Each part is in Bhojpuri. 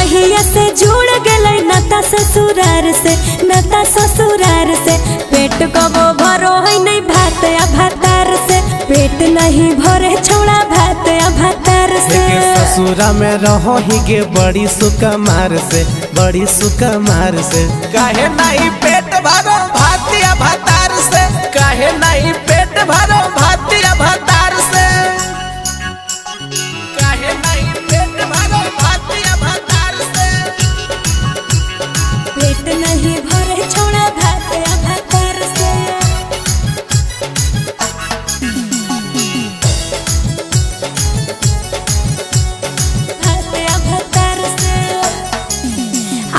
जहिया से जुड़ गए नाता ससुरार से, नाता ससुरार से। पेट कबो भरो है नहीं भात या भातार से, पेट नहीं भरे छोड़ा भात या भातार से। ससुरा में रहो ही गे बड़ी सुकमार से, बड़ी सुकमार से। काहे नहीं पेट भरो भात या भातार से, काहे नहीं पेट भरो भात या भातार से, काहे नहीं पेट भरो भात या भातार से। पेट नहीं भरे छोड़ा भात या भातार से। भात या भातार से।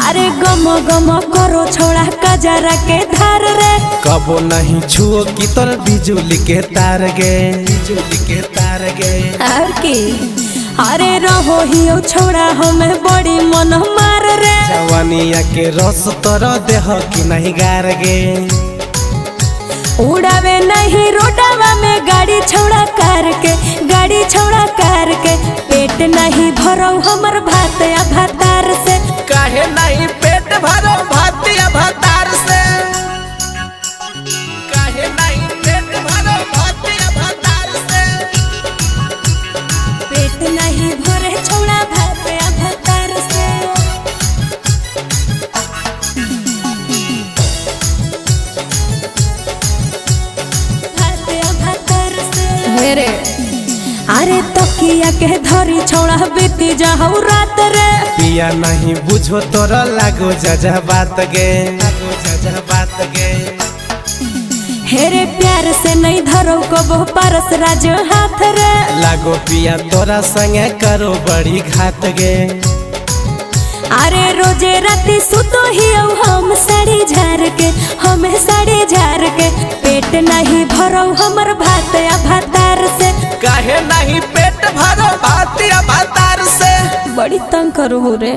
अरे गम गम करो छोड़ा कजरा के धार रे, कबो नहीं छुओ की तोर बिजुली के तार गे, बिजुली के तार गे। और की अरे रहो ही छोड़ा हमें बड़ी मन मार रे। जवानिया के रस तोर देह की नहीं गार गे। उड़ावे नहीं रोडावा में गाड़ी छोड़ा कार के, गाड़ी छोड़ा कार के। पेट नहीं भरो हमर भात या भातार से, काहे नहीं पेट भरो भात या भातार से, काहे नहीं पेट भरो भात या भातार से। पेट नहीं भरे छोड़ा भात या भातार से। भात या भातार से। मेरे अरे तकिया के धरी छोड़ा बीती जाऊ रात रे। पिया नहीं बुझो तोरा लागो जजा बात गे, लागो जजा बात गे। हेरे प्यार से नहीं धरो कबो पारस राज हाथ रे। लागो पिया तोरा संगे करो बड़ी घात गे। अरे रोजे राती सुतो ही हम साड़ी झार के, हम साड़ी झार के। पेट नहीं भरो हमर भात या भातार से, काहे नहीं पेट भरो भात या भातार से। बड़ी तंग करो रे।